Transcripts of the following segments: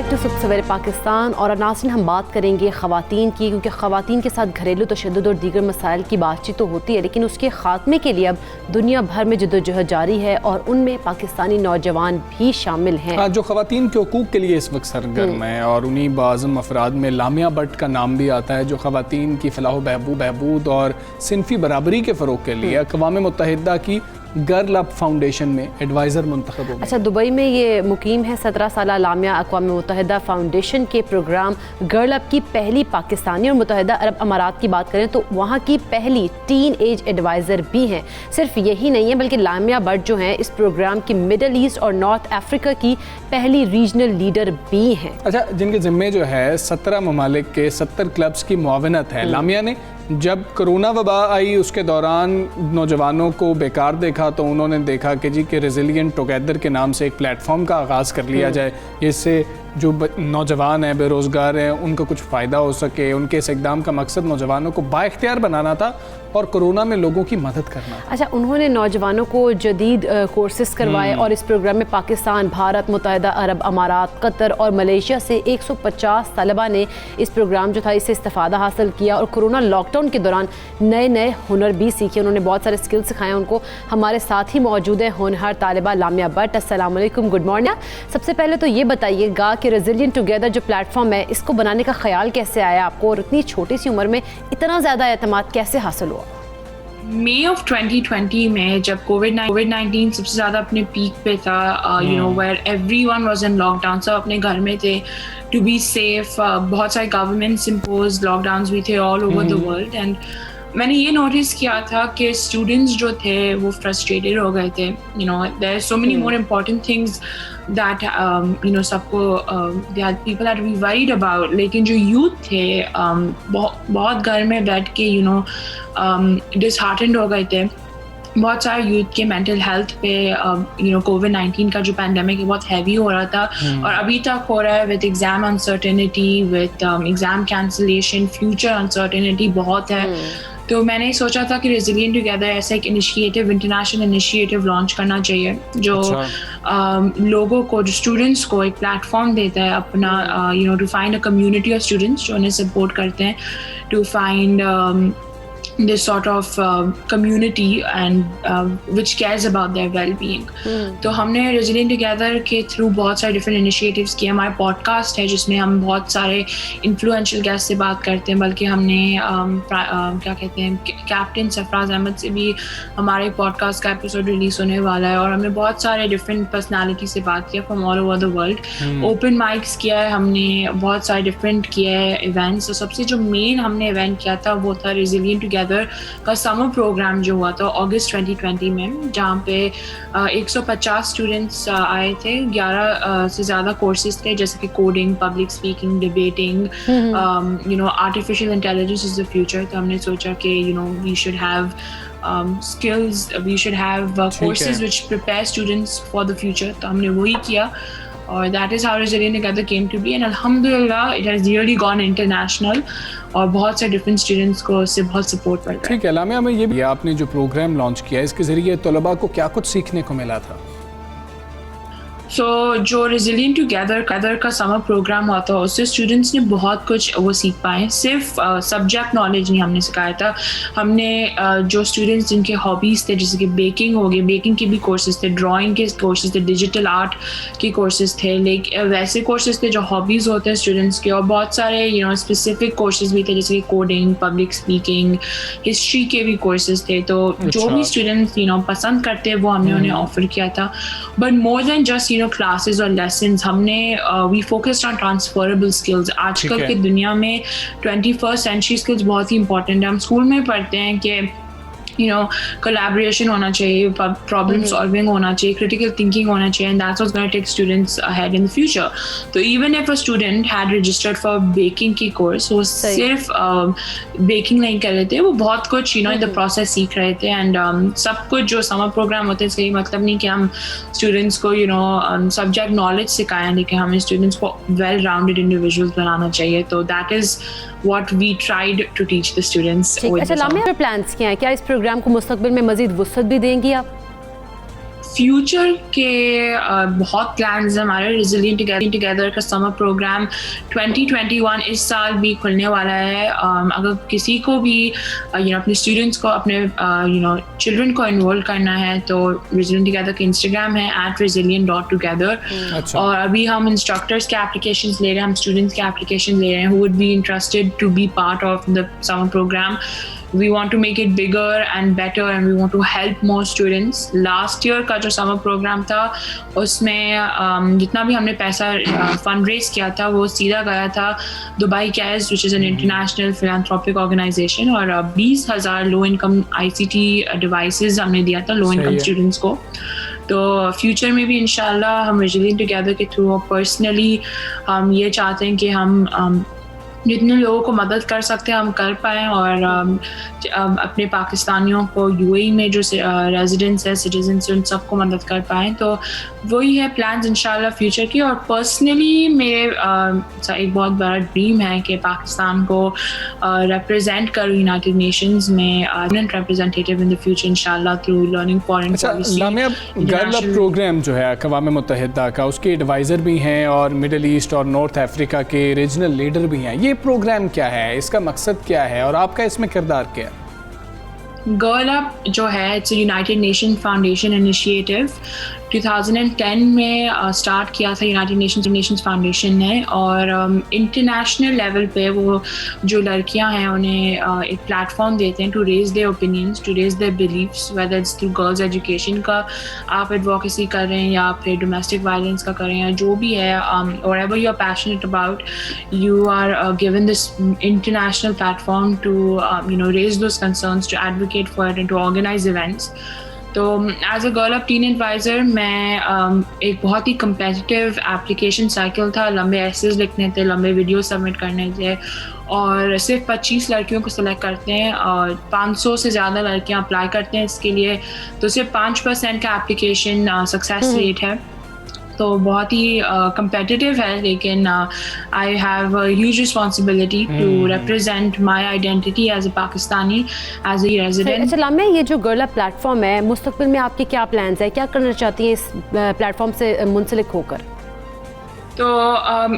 Back to सुबह सवेरे पाकिस्तान। और नाज़रीन, हम बात करेंगे ख़वातीन की, क्योंकि ख़वातीन के साथ घरेलू तशद्दुद और दीगर मसाइल की बातचीत तो होती है, लेकिन उसके ख़ात्मे के लिए अब दुनिया भर में जद्दोजहद जारी है और उनमें पाकिस्तानी नौजवान भी शामिल हैं। जो ख़वातीन के हकूक़ के लिए इस वक्त सरगर्म है, और उन्हीं बाज़म अफराद में लामिया भट्ट का नाम भी आता है, जो ख़वातीन की फलाह बहबूद और सिनफी बराबरी के फ़रोग़ के लिए अक़वाम मुत्तहिदा की गर्ल अप फाउंडेशन में एडवाइज़र मुंतखब हो गए। अच्छा, दुबई में ये मुकीम है। 17 साल लामिया अक़वाम मुत्तहिदा फाउंडेशन के प्रोग्राम गर्ल अप की पहली पाकिस्तानी और मुत्तहिदा अरब अमारात की बात करें तो वहाँ की पहली टीन एज एडवाइज़र भी हैं। सिर्फ यही नहीं है, बल्कि लामिया भट्ट जो हैं इस प्रोग्राम की मिडल ईस्ट और नॉर्थ अफ्रीका की पहली रीजनल लीडर भी हैं। अच्छा, जिनके ज़िम्मे जो है 17 ममालिक के 70 क्लब्स की मुआवनत है। लामिया ने जब कोरोना वबा आई उसके दौरान नौजवानों को बेकार देखा, तो उन्होंने देखा कि जी कि रेजिलिएंट टुगेदर के नाम से एक प्लेटफॉर्म का आगाज़ कर लिया जाए, जिससे जो नौजवान हैं, बेरोज़गार हैं, उनको कुछ फ़ायदा हो सके। उनके इस इक़दाम का मकसद नौजवानों को बाइख्तियार बनाना था और कोरोना में लोगों की मदद करना। अच्छा, उन्होंने नौजवानों को जदीद कोर्सेज़ करवाए और इस प्रोग्राम में पाकिस्तान, भारत, मुत्तहिदा अरब अमारात, कतर और मलेशिया से 150 तलबा ने इस प्रोग्राम जो था इससे इस्तिफ़ादा हासिल किया और कोरोना लॉकडाउन के दौरान नए नए हुनर भी सीखे। उन्होंने बहुत सारे स्किल सिखाए उनको। हमारे साथ ही मौजूद है होनहार तालिबा लामिया भट्ट। अस्सलाम वालेकुम, गुड मॉर्निंग। सबसे पहले तो ये बताइएगा कि रेजिलिएंट टुगेदर जो प्लेटफॉर्म है, इसको बनाने का ख्याल कैसे आया आपको और इतनी छोटी सी उम्र में इतना ज़्यादा एतमाद कैसे हासिल हुआ? मई ऑफ 2020 में जब कोविड-19 सबसे ज़्यादा अपने पीक पे था, you know, where everyone was in lockdown, सब अपने घर में थे टू बी सेफ। बहुत सारे गवर्नमेंट्स इम्पोज्ड लॉकडाउन्स भी थे all over the world, and मैंने ये नोटिस किया था कि स्टूडेंट्स जो थे वो फ्रस्ट्रेटेड हो गए थे। You know, there are so many more important things that you know सबको people are be worried about, लेकिन जो यूथ थे बहुत घर में बैठ के यू नो डिसहार्टेंड हो गए थे। बहुत सारे यूथ के मेंटल हेल्थ पे यू नो कोविड-19 का जो पैंडेमिक है बहुत हैवी हो रहा था और अभी तक हो रहा है, with exam uncertainty, with exam cancellation, future uncertainty बहुत है। तो मैंने सोचा था कि रेजिलिएंट टुगेदर ऐसा एक इनिशिएटिव, इंटरनेशनल इनिशिएटिव लॉन्च करना चाहिए जो लोगों को, जो स्टूडेंट्स को एक प्लेटफॉर्म देता है अपना, you know, to find a community of students जो उन्हें सपोर्ट करते हैं, to find this sort of community and which cares about their well-being. तो हमने रेजिलिएंट टुगेदर के थ्रू बहुत सारे डिफरेंट इनिशिएटिव्स किए। हमारा पॉडकास्ट है जिसमें हम बहुत सारे इन्फ्लुएंशियल गेस्ट से बात करते हैं, बल्कि हमने क्या कहते हैं, कैप्टन सरफराज अहमद से भी हमारे पॉडकास्ट का एपिसोड रिलीज होने वाला है, और हमने बहुत सारे डिफरेंट पर्सनालिटी से बात किया from all over the world. Open mics किया है हमने, बहुत सारे डिफरेंट किए हैं इवेंट्स। तो सबसे जो मेन हमने इवेंट किया था वो था रेजिलिएंट टुगेदर का समर प्रोग्राम जो हुआ था अगस्त 2020 में, जहाँ पे 150 स्टूडेंट्स आए थे। 11 से ज़्यादा कोर्सेज थे, जैसे कि coding, public speaking, debating, you know, artificial intelligence is the future. तो हमने सोचा कि you know we should have skills, we should have courses which prepare students for the future. तो हमने वही किया और that is how Resilient Together came to be, and alhamdulillah it has really gone international और बहुत से different students को इससे बहुत support मिल रहा है। ठीक है लामिया, मैं ये भी, आपने जो प्रोग्राम लॉन्च किया इसके ज़रिए तलबा को क्या कुछ सीखने को मिला था? सो जो रेजिलिएंट टुगेदर का समर प्रोग्राम हुआ था उससे स्टूडेंट्स ने बहुत कुछ वो सीख पाए। सिर्फ सब्जेक्ट नॉलेज नहीं हमने सिखाया था, हमने जो स्टूडेंट्स जिनके हॉबीज़ थे, जैसे कि बेकिंग हो गई, बेकिंग के भी कोर्सेज थे, ड्राइंग के कोर्सेज थे, डिजिटल आर्ट के कोर्सेज थे, लेकिन वैसे कोर्सेज थे जो हॉबीज़ होते हैं स्टूडेंट्स के, और बहुत सारे यू नो स्पेसिफिक कोर्सेज भी थे, जैसे कि कोडिंग, पब्लिक स्पीकिंग, हिस्ट्री के भी कोर्सेज थे। तो जो भी स्टूडेंट्स यू नो पसंद करते वो हमने उन्हें ऑफर किया था। But more than just classes और लेसन्स, हमने we focused on transferable skills. आजकल की दुनिया में 21st सेंचुरी स्किल्स बहुत ही इंपॉर्टेंट है। हम स्कूल में पढ़ते हैं कि यू नो कोलैबोरेशन होना चाहिए, प्रॉब्लम सॉल्विंग होना चाहिए, क्रिटिकल थिंकिंग होना चाहिए, and that's what's gonna take students ahead in the future. तो even if a student had registered for baking की कोर्स, वो सिर्फ बेकिंग नहीं कर रहे थे, वो बहुत कुछ you know in the process सीख रहे थे। एंड सब कुछ जो समर प्रोग्राम होते हैं, इसका ये मतलब नहीं कि हम स्टूडेंट्स को यू नो सब्जेक्ट नॉलेज सिखाएं, लेकिन हमें स्टूडेंट्स को वेल राउंडेड इंडिविजुअल्स बनाना चाहिए। तो that is what we tried to teach the students. अच्छा लामिया, प्लान्स क्या है? क्या इस प्रोग्राम को मुस्तकबिल में मजीद वुसअत भी देंगी आप? फ्यूचर के बहुत प्लान्स हैं हमारे। रेजिलिएंट टुगेदर का समर प्रोग्राम 2021 इस साल भी खुलने वाला है। अगर किसी को भी अपने स्टूडेंट्स को, अपने चिल्ड्रन को इन्वॉल्व करना है तो रेजिलिएंट टुगेदर का इंस्टाग्राम है @resilient.together। और अभी हम इंस्ट्रक्टर्स के एप्लीकेशंस ले रहे हैं, हम स्टूडेंट्स के एप्लीकेशन ले रहे हैं who would be interested to be part of the summer program. We want to make it bigger and better and we want to help more students. Last year का जो summer program था उसमें जितना भी हमने पैसा फंड रेज किया था वो सीधा गया था Dubai cash which is an international philanthropic organization, और 20,000 लो इनकम ICT devices हमने दिया था लो इनकम स्टूडेंट्स को। तो फ्यूचर में भी इंशाल्लाह हम रेजिलिएंट टुगेदर के थ्रू पर्सनली हम ये चाहते हैं कि हम जितने लोगों को मदद कर सकते हैं हम कर पाएँ, और अपने पाकिस्तानियों को UAE में जो रेजिडेंट्स है, सिटीजन्स हैं, उन सबको मदद कर पाएँ। तो वही है प्लान्स इंशाल्लाह फ्यूचर की। और पर्सनली मेरे एक बहुत बड़ा ड्रीम है कि पाकिस्तान को रिप्रेजेंट करूँ यूनाइटेड नेशंस में, रिप्रेजेंटेटिव इन द फ्यूचर इंशाल्लाह through learning foreign policy. लामिया, girl up programme जो है अक़वाम मुत्तहिदा का, उसके एडवाइज़र भी हैं और मिडल ईस्ट और नॉर्थ अफ्रीका के रीजनल लीडर भी हैं। ये प्रोग्राम क्या है, इसका मकसद क्या है और आपका इसमें किरदार क्या है? गर्ल अप जो है it's United nation foundation initiative. 2010 में स्टार्ट किया था यूनाइटेड नेशंस फाउंडेशन ने, और इंटरनेशनल लेवल पे वो जो लड़कियां हैं उन्हें एक प्लेटफॉर्म देते हैं to raise their opinions, to raise their beliefs, whether it's through girls education का आप एडवोकेसी कर रहे हैं या फिर डोमेस्टिक वायलेंस का कर रहे हैं, जो भी है whatever you are passionate about, you are given this international platform to raise those concerns, to advocate for it and to organise events. तो as a girl up teen adviser मैं एक बहुत ही कम्पेटिटिव एप्लीकेशन साइकिल था, लंबे essays लिखने थे, लंबे video submit करने थे, और सिर्फ 25 लड़कियों को सिलेक्ट करते हैं और 500 से ज़्यादा लड़कियां अप्लाई करते हैं इसके लिए, तो सिर्फ 5% का एप्लीकेशन सक्सेस रेट है। तो बहुत ही competitive है, लेकिन I have a huge responsibility to represent my identity as a Pakistani, as a resident। अच्छा लामिया, ये जो गर्ल अप प्लेटफॉर्म है, मुस्तकबिल में आपके क्या प्लान्स हैं, क्या करना चाहती हैं इस प्लेटफॉर्म से मुंसलिक होकर? तो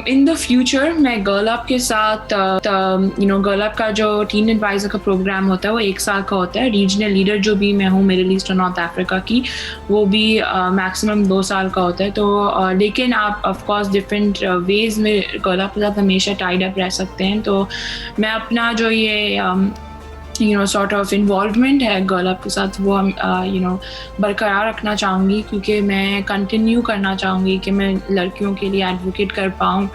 इन द फ्यूचर मैं गर्ल अप के साथ गर्ल अप का जो टीन एडवाइज़र का प्रोग्राम होता है वो 1 साल का होता है। रीजनल लीडर जो भी मैं हूँ मिडिल ईस्ट और नॉर्थ अफ्रीका की, वो भी मैक्सिमम 2 साल का होता है। तो लेकिन आप ऑफ कोर्स डिफरेंट वेज में गर्ल अप के साथ हमेशा टाइड अप रह सकते हैं। तो मैं अपना जो ये सॉर्ट ऑफ इन्वॉल्वमेंट है गर्ल अप के साथ वो हम बरकरार रखना चाहूँगी, क्योंकि मैं कंटिन्यू करना चाहूँगी कि मैं लड़कियों के लिए एडवोकेट कर पाऊँ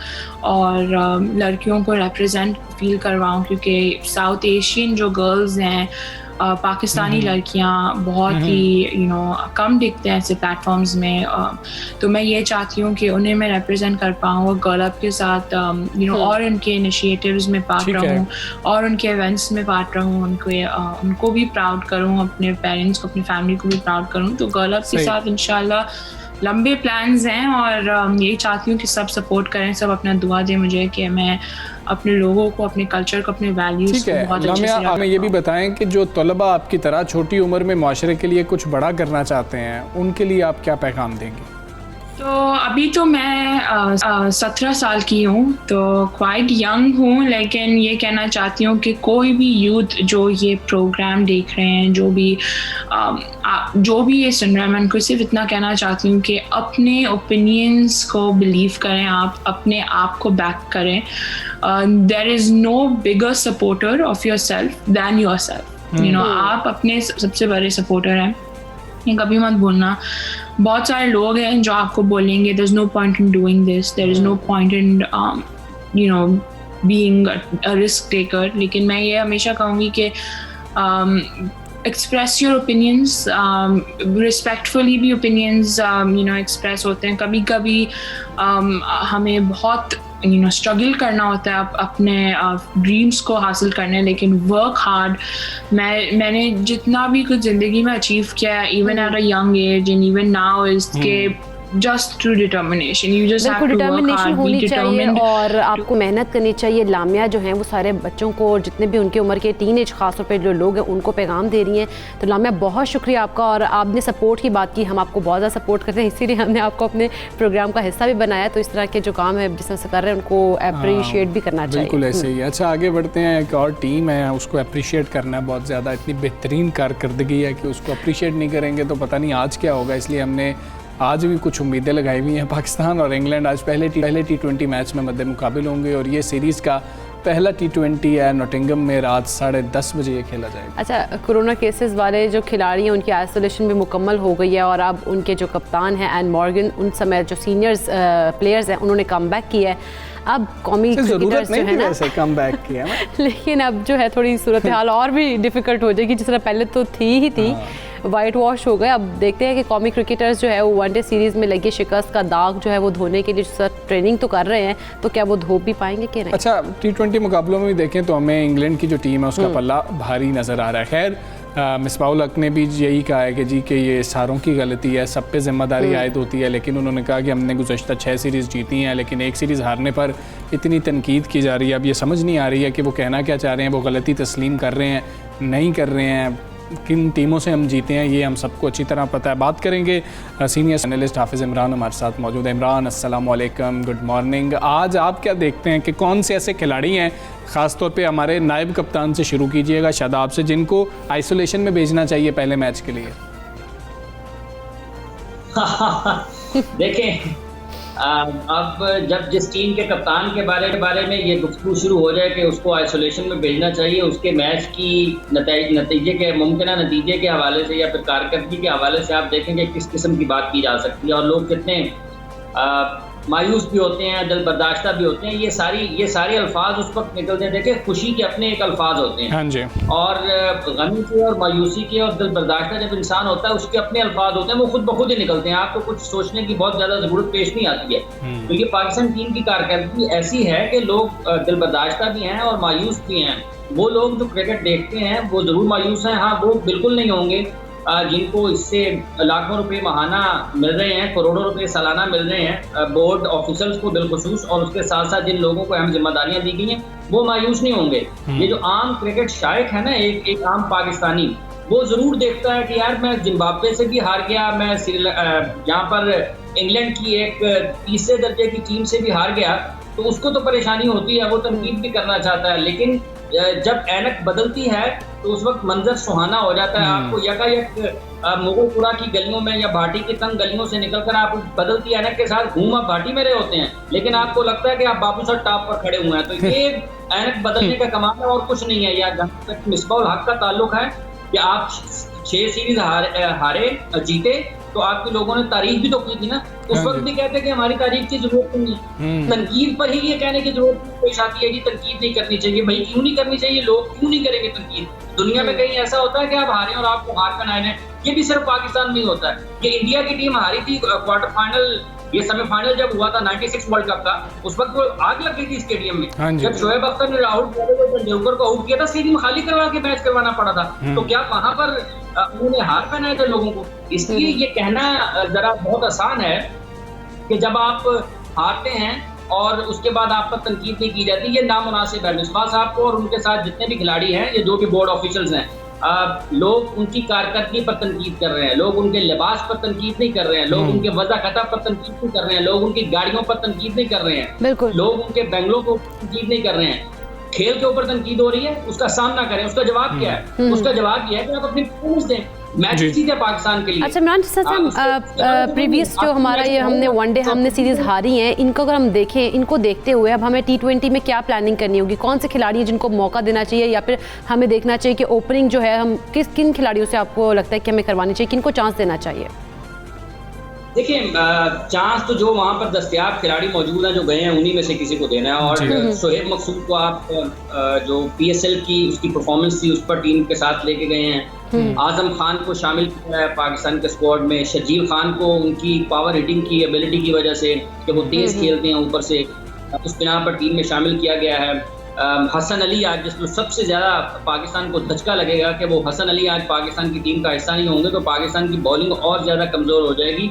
और लड़कियों को रिप्रेजेंट फील करवाऊँ, क्योंकि साउथ एशियन जो गर्ल्स हैं, पाकिस्तानी लड़कियां बहुत ही कम दिखते हैं ऐसे प्लेटफॉर्म्स में। तो मैं ये चाहती हूँ कि उन्हें मैं रिप्रेजेंट कर पाऊँ और गर्ल अप के साथ और उनके इनिशिएटिव्स में पार्ट रहूँ और उनके इवेंट्स में पार्ट रहूँ, उनको भी प्राउड करूँ, अपने पेरेंट्स को, अपनी फैमिली को भी प्राउड करूँ। तो गर्ल अप के साथ इंशाल्लाह लंबे प्लान्स हैं और यही चाहती हूँ कि सब सपोर्ट करें, सब अपना दुआ दें मुझे कि मैं अपने लोगों को, अपने कल्चर को, अपने वैल्यूज़ को बहुत अच्छे से हमें ये भी बताएं कि जो तलबा आपकी तरह छोटी उम्र में माशरे के लिए कुछ बड़ा करना चाहते हैं, उनके लिए आप क्या पैगाम देंगे? तो अभी तो मैं 17 साल की हूँ, तो क्वाइट यंग हूँ, लेकिन ये कहना चाहती हूँ कि कोई भी यूथ जो ये प्रोग्राम देख रहे हैं, जो भी ये सुन रहे हैं, मैं उनको सिर्फ इतना कहना चाहती हूँ कि अपने ओपिनियंस को बिलीव करें, आप अपने आप को बैक करें। There is no bigger supporter of yourself than yourself. आप अपने सबसे बड़े सपोर्टर हैं, ये कभी मत भूलना। बहुत सारे लोग हैं जो आपको बोलेंगे there is no point in doing this, there is no point in being a risk taker, लेकिन मैं ये हमेशा कहूँगी कि एक्सप्रेस योर ओपिनियंस, रिस्पेक्टफुली भी ओपिनियंस एक्सप्रेस होते हैं। कभी कभी हमें बहुत स्ट्रगल करना होता है अपने ड्रीम्स को हासिल करने, लेकिन वर्क हार्ड। मैंने जितना भी कुछ ज़िंदगी में अचीव किया है, even at a young age and even now, is के just through determination. You just have बिल्कुल to work determination hard, be होनी चाहिए determined. और आपको मेहनत करनी चाहिए। लामिया जो हैं वो सारे बच्चों को, जितने भी उनकी उम्र के टीनेज खासतौर पे जो लोग हैं उनको पैगाम दे रही हैं। तो लामिया बहुत शुक्रिया आपका, और आपने सपोर्ट की बात की, हम आपको बहुत ज़्यादा सपोर्ट करते हैं, इसीलिए हमने आपको अपने प्रोग्राम का हिस्सा भी बनाया। तो इस तरह के जो काम है जिस तरह से कर रहे हैं उनको अप्रिशिएट भी करना चाहिए। बिल्कुल ऐसे ही। अच्छा आगे बढ़ते हैं, एक और टीम है, उसको अप्रिशिएट करना है बहुत ज़्यादा, इतनी बेहतरीन कारकर्दगी है कि उसको अप्रिशिएट नहीं करेंगे तो पता नहीं आज क्या होगा। इसलिए हमने आज भी कुछ उम्मीदें लगाई हुई हैं। पाकिस्तान और इंग्लैंड आज पहले T20 मैच में मद्दे मुकाबिल होंगे और ये सीरीज़ का पहला T20 है नॉटिंघम में, रात 10:30 बजे ये खेला जाएगा। अच्छा, कोरोना केसेस वाले जो खिलाड़ी हैं उनकी आइसोलेशन भी मुकम्मल हो गई है और अब उनके जो कप्तान हैं एंड मॉर्गन, उन समय जो सीनियर्स प्लेयर्स हैं उन्होंने कम बैक किया है। अब कौमी क्रिकेटर्स जो है ना वैसे कम बैक किया लेकिन अब जो है थोड़ी सूरत हाल और भी डिफ़िकल्ट हो जाएगी, जिस तरह पहले तो ही थी, वाइट वॉश हो गए। अब देखते हैं कि कौमी क्रिकेटर्स जो है वो वनडे सीरीज़ में लगी शिकस्त का दाग जो है वो धोने के लिए ट्रेनिंग तो कर रहे हैं, तो क्या वो धो भी पाएंगे कि नहीं? अच्छा, T20 मुकाबलों में भी देखें तो हमें इंग्लैंड की जो टीम है उसका पल्ला भारी नज़र आ रहा है। खैर मिसबाहुल हक ने भी यही कहा है कि जी कि ये सारों की गलती है, सब पे जिम्मेदारी आयद होती है, लेकिन उन्होंने कहा कि हमने गुज़श्ता 6 सीरीज़ जीती हैं, लेकिन एक सीरीज़ हारने पर इतनी तनकीद की जा रही है। अब ये समझ नहीं आ रही है कि वो कहना क्या चाह रहे हैं, वो गलती तस्लीम कर रहे हैं, नहीं कर रहे हैं, किन टीमों से हम जीते हैं ये हम सबको अच्छी तरह पता है। बात करेंगे सीनियर एनालिस्ट हाफिज़ इमरान हमारे साथ मौजूद है। इमरान, अस्सलाम वालेकुम, गुड मॉर्निंग। आज आप क्या देखते हैं कि कौन से ऐसे खिलाड़ी हैं, ख़ास तौर पे हमारे नायब कप्तान से शुरू कीजिएगा, शादाब से, जिनको आइसोलेशन में भेजना चाहिए पहले मैच के लिए? देखें, अब जब जिस टीम के कप्तान के बारे में ये गुफ्तगू शुरू हो जाए कि उसको आइसोलेशन में भेजना चाहिए, उसके मैच की नतीजे के मुमकिन नतीजे के हवाले से या फिर कारकर्दगी के हवाले से आप देखेंगे किस किस्म की बात की जा सकती है और लोग कितने मायूस भी होते हैं, दिल बर्दाश्ता भी होते हैं। ये सारे अल्फाज उस वक्त निकलते हैं। देखिए, खुशी के अपने एक अल्फाज होते हैं। हाँ जी। और गमी के और मायूसी के और दिल बर्दाश्ता जब इंसान होता है उसके अपने अल्फाज होते हैं, वो खुद ब खुद ही निकलते हैं। आपको कुछ सोचने की बहुत ज़्यादा ज़रूरत पेश नहीं आती है। तो ये पाकिस्तान टीम की कारकर्दगी ऐसी है कि लोग दिल बर्दाश्ता भी हैं और मायूस भी हैं। वो लोग जो क्रिकेट देखते हैं वो ज़रूर मायूस हैं, हाँ, वो बिल्कुल नहीं होंगे जिनको इससे लाखों रुपए माहाना मिल रहे हैं, करोड़ों रुपए सालाना मिल रहे हैं बोर्ड ऑफिसर्स को बिलखुसूस, और उसके साथ साथ जिन लोगों को अहम जिम्मेदारियां दी गई हैं वो मायूस नहीं होंगे। ये जो आम क्रिकेट शायक है ना, एक आम पाकिस्तानी, वो जरूर देखता है कि यार मैं जिम्बाब्वे से भी हार गया, मैं यहाँ पर इंग्लैंड की एक तीसरे दर्जे की टीम से भी हार गया, तो उसको तो परेशानी होती है, वो तनकीद भी करना चाहता है। लेकिन जब ऐनक बदलती है तो उस वक्त मंजर सुहाना हो जाता है। आपको यकायक मुगलपुरा की गलियों में या भाटी की तंग गलियों से निकलकर आप बदलती ऐनक के साथ घूम आप भाटी में रहे होते हैं, लेकिन आपको लगता है कि आप बाबू सर टॉप पर खड़े हुए हैं। तो ये ऐनक बदलने का कमाल है और कुछ नहीं है। या जहाँ तक मिसबाहुल हक का ताल्लुक है कि आप 6 सीरीज हारे जीते, तो आपके लोगों ने तारीफ भी तो की थी ना, उस वक्त भी कहते कि हमारी तारीफ की जरूरत नहीं है। तनकीद पर ही ये कहने की जरूरत पेश आती है कि तनकीद नहीं करनी चाहिए। भाई क्यों नहीं करनी चाहिए? लोग क्यों नहीं करेंगे तनकीद? दुनिया में कहीं ऐसा होता है कि आप हारे और आपको हार पहनाए हैं? ये भी सिर्फ पाकिस्तान में ही होता है। कि इंडिया की टीम हारी थी क्वार्टर फाइनल, ये सेमीफाइनल जब हुआ था 96 वर्ल्ड कप का, उस वक्त वो आग लग गई थी स्टेडियम में। जब शोएब अख्तर ने राहुल तेंदुलकर को आउट किया था, स्टेडियम खाली करवा के मैच करवाना पड़ा था। तो क्या वहां पर उन्होंने हार पहनाए थे लोगों को? इसलिए ये कहना जरा बहुत आसान है कि जब आप हारते हैं और उसके बाद आप पर तनकीद नहीं की जाती, ये नामुनासिब है। मिसबाह साहब को और उनके साथ जितने भी खिलाड़ी हैं, ये जो भी बोर्ड ऑफिशियल्स हैं, लोग उनकी कारकर्दगी पर तनकीद कर रहे हैं, लोग उनके लिबास पर तनकीद नहीं कर रहे हैं, लोग उनके वज़ा-क़ता पर तनकीद नहीं कर रहे हैं, लोग उनकी गाड़ियों पर तनकीद नहीं कर रहे हैं, लोग उनके बंगलों को तनकीद नहीं कर रहे हैं। खेल के ऊपर तनकीद हो रही है, उसका सामना करें। उसका जवाब क्या है? उसका जवाब यह है कि आप अपनी परफॉर्मेंस दें। मैच जीते पाकिस्तान के लिए। अच्छा इमरान, प्रीवियस जो हमारा ये हमने वनडे हमने सीरीज हारी हैं, इनको अगर हम देखें, इनको देखते हुए अब हमें T20 में क्या प्लानिंग करनी होगी? कौन से खिलाड़ी हैं जिनको मौका देना चाहिए, या फिर हमें देखना चाहिए कि ओपनिंग जो है हम किन खिलाड़ियों से आपको लगता है कि हमें करवानी चाहिए, किनको चांस देना चाहिए? देखिए, चांस तो जो वहाँ पर दस्तयाब खिलाड़ी मौजूद हैं, जो गए हैं, उन्हीं में से किसी को देना है। और शोएब मकसूद को आप जो PSL की उसकी परफॉर्मेंस थी उस पर टीम के साथ लेके गए हैं। आजम खान को शामिल किया है पाकिस्तान के स्क्वाड में। शजील खान को उनकी पावर हिटिंग की एबिलिटी की वजह से कि वो तेज खेलते हैं ऊपर से, उस बिना पर टीम में शामिल किया गया है। हसन अली आज, जिसमें सबसे ज़्यादा पाकिस्तान को धचका लगेगा कि वो हसन अली आज पाकिस्तान की टीम का हिस्सा नहीं होंगे, तो पाकिस्तान की बॉलिंग और ज़्यादा कमज़ोर हो जाएगी।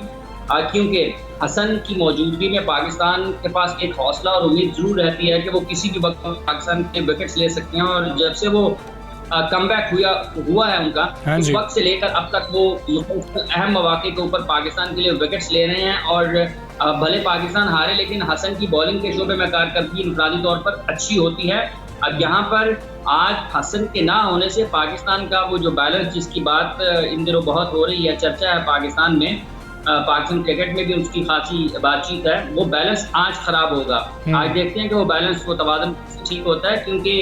क्योंकि हसन की मौजूदगी में पाकिस्तान के पास एक हौसला और उम्मीद जरूर रहती है कि वो किसी भी वक्त पाकिस्तान के विकेट्स ले सकते हैं। और जब से वो कमबैक हुआ है उनका, उस वक्त से लेकर अब तक वो अहम मौके के ऊपर पाकिस्तान के लिए विकेट्स ले रहे हैं। और भले पाकिस्तान हारे, लेकिन हसन की बॉलिंग के शोबे में कारकर्दगी इंफरादी तौर पर अच्छी होती है। अब यहाँ पर आज हसन के ना होने से पाकिस्तान का वो जो बैलेंस, जिसकी बात इन दिनों बहुत हो रही है, चर्चा है पाकिस्तान में, पाकिस्तान क्रिकेट में भी उसकी खासी बातचीत है, वो बैलेंस आज खराब होगा। आज देखते हैं कि वो बैलेंस, वो तवाज़ुन ठीक होता है, क्योंकि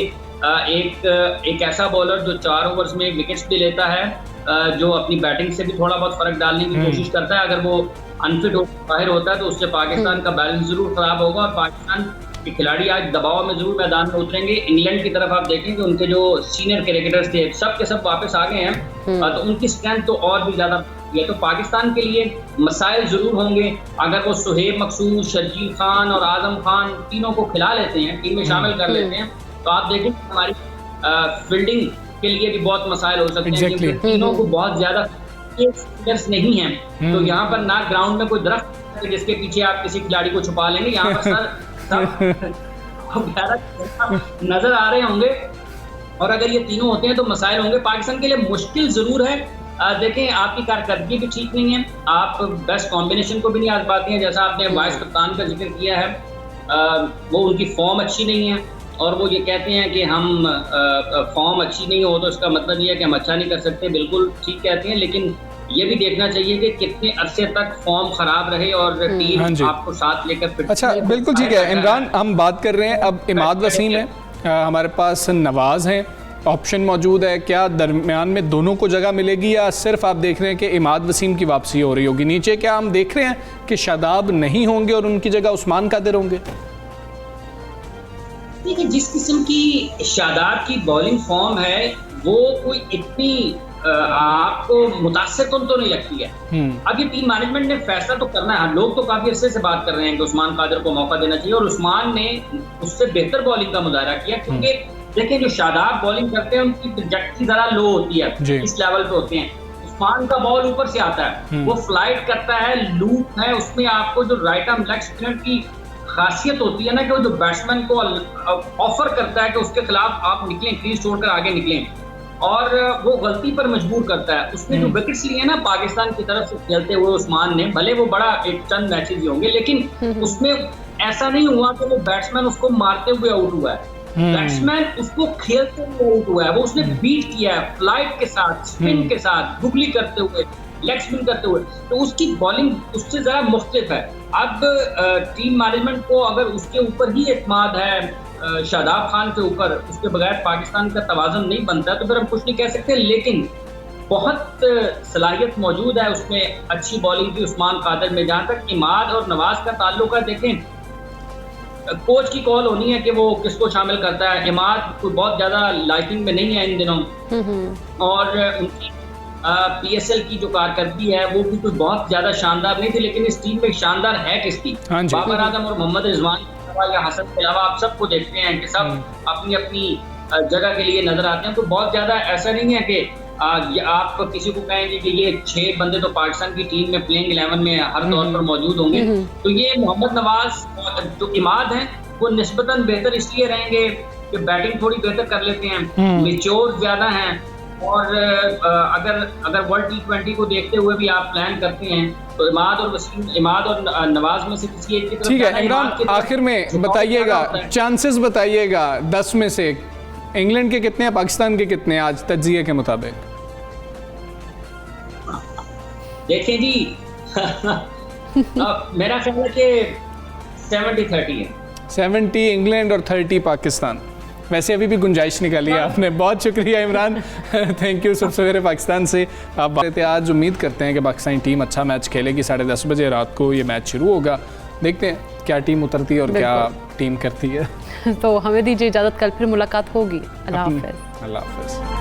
एक ऐसा बॉलर जो 4 ओवर्स में विकेट्स भी लेता है, जो अपनी बैटिंग से भी थोड़ा बहुत फर्क डालने की कोशिश करता है, अगर वो अनफिट बाहर होता है तो उससे पाकिस्तान का बैलेंस जरूर खराब होगा। और पाकिस्तान के खिलाड़ी आज दबाव में जरूर मैदान में उतरेंगे। इंग्लैंड की तरफ आप देखें कि उनके जो सीनियर क्रिकेटर्स थे सब के सब वापस आ गए हैं, तो उनकी स्ट्रेंथ तो और भी ज्यादा है। तो पाकिस्तान के लिए मसाइल जरूर होंगे। अगर वो सुहेब मकसूद, शर्जील खान और आजम खान तीनों को खिला लेते हैं, टीम में शामिल कर लेते हैं, तो आप देखें हमारी फील्डिंग के लिए भी बहुत मसाइल हो सकते हैं, क्योंकि तीनों को बहुत ज्यादा नहीं है। तो यहाँ पर ना ग्राउंड में कोई दरख्त है जिसके पीछे आप किसी खिलाड़ी को छुपा लेंगे, यहाँ पर सब नजर आ रहे होंगे। और अगर ये तीनों होते हैं तो मसाइल होंगे। पाकिस्तान के लिए मुश्किल जरूर है। देखें, आपकी कारकर्दगी भी ठीक नहीं है, आप बेस्ट कॉम्बिनेशन को भी नहीं आजमाते हैं। जैसा आपने वाइस कप्तान का जिक्र किया है, वो उनकी फॉर्म अच्छी नहीं है, और वो ये कहते हैं कि हम फॉर्म अच्छी नहीं हो तो इसका मतलब ये है कि हम अच्छा नहीं कर सकते। बिल्कुल ठीक कहते हैं, लेकिन ये भी देखना चाहिए कि कितने अरसे तक फॉर्म खराब रहे और टीम आपको साथ लेकर फिट। अच्छा, बिल्कुल ठीक है इमरान, हम बात कर रहे हैं अब इमाद वसीम है, हमारे पास नवाज हैं, ऑप्शन मौजूद है। क्या दरमियान में दोनों को जगह मिलेगी, या सिर्फ आप देख रहे हैं कि इमाद वसीम की वापसी हो रही होगी? नीचे क्या हम देख रहे हैं कि शादाब नहीं होंगे और उनकी जगह उस्मान कादिर होंगे? देखिए, जिस किस्म की शादाब की बॉलिंग फॉर्म है, वो कोई इतनी आपको मुतासिर तो नहीं लगती है। अब ये टीम मैनेजमेंट ने फैसला तो करना है। लोग तो काफी अरसे से बात कर रहे हैं कि उस्मान कादिर को मौका देना चाहिए, और उस्मान ने उससे बेहतर बॉलिंग का मुजाहरा किया। क्योंकि देखिए, जो शादाब बॉलिंग करते हैं उनकी ट्रैजेक्टरी जरा लो होती है, इस लेवल पे होते हैं। उस्मान का बॉल ऊपर से आता है, वो फ्लाइट करता है, लूप है, उसमें आपको जो राइट आर्म लेग स्पिनर की खासियत होती है ना, कि वो जो बैट्समैन को ऑफर करता है कि उसके खिलाफ आप निकलें, क्रीज छोड़कर आगे निकलें, और वो गलती पर मजबूर करता है। उसने जो विकेट्स लिए ना पाकिस्तान की तरफ से खेलते हुए उस्मान ने, भले वो बड़ा एक चंद मैचेस ही होंगे, लेकिन उसमें ऐसा नहीं हुआ कि वो बैट्समैन उसको मारते हुए आउट हुआ है, बैट्समैन उसको खेलते हुए आउट हुआ है। वो उसने बीट किया है फ्लाइट के साथ, स्पिन के साथ, गुगली करते हुए, लेग स्पिन करते हुए। तो उसकी बॉलिंग उससे जरा मुख्तलिफ है। अब टीम मैनेजमेंट को अगर उसके ऊपर ही एतमाद है, शादाब खान के ऊपर, उसके बगैर पाकिस्तान का तवाज़ुन नहीं बनता, तो फिर हम कुछ नहीं कह सकते। लेकिन बहुत सलाहियत मौजूद है उसमें, अच्छी बॉलिंग की उस्मान कादिर में। जहाँ तक इमाद और नवाज का ताल्लुक है, देखें, कोच की कॉल होनी है कि वो किसको शामिल करता है। इमाद कोई बहुत ज्यादा लाइकिंग में नहीं है इन दिनों, और उनकी PSL की जो कारकर्दगी है वो भी कोई बहुत ज्यादा शानदार नहीं थी, लेकिन इस टीम में शानदार है किसकी? बाबर आजम और मोहम्मद रिजवान या हसन के अलावा आप सबको देखते हैं कि सब अपनी अपनी जगह के लिए नजर आते हैं। तो बहुत ज्यादा ऐसा नहीं है कि आप किसी को कहेंगे कि ये 6 बंदे तो पाकिस्तान की टीम में प्लेइंग 11 में हर तौर पर मौजूद होंगे। तो ये मोहम्मद नवाज जो इमाद हैं, वो निस्बतन बेहतर इसलिए रहेंगे कि बैटिंग थोड़ी बेहतर कर लेते हैं, मैच्योर ज्यादा हैं, और अगर वर्ल्ड T20 को देखते हुए भी आप प्लान करते हैं तो इमाद और नवाज में से किसी एक की तरफ। ठीक है इमरान, आखिर में बताइएगा, चांसेस बताइएगा 10 में से इंग्लैंड के कितने हैं, पाकिस्तान के कितने हैं आज तज्जिए के मुताबिक? देखिए जी, मेरा ख्याल है कि 70-30 है। 70 इंग्लैंड और 30 पाकिस्तान। वैसे अभी भी गुंजाइश निकाली है आपने। बहुत शुक्रिया इमरान, थैंक यू। सब सवेरे पाकिस्तान से आप बात। आज उम्मीद करते हैं कि पाकिस्तानी टीम अच्छा मैच खेलेगी। 10:30 बजे रात को ये मैच शुरू होगा। देखते हैं क्या टीम उतरती है और क्या टीम करती है। तो हमें दीजिए इजाज़त, कल फिर मुलाकात होगी। अल्लाह हाफ़िज़। अल्लाह हाफ़िज़।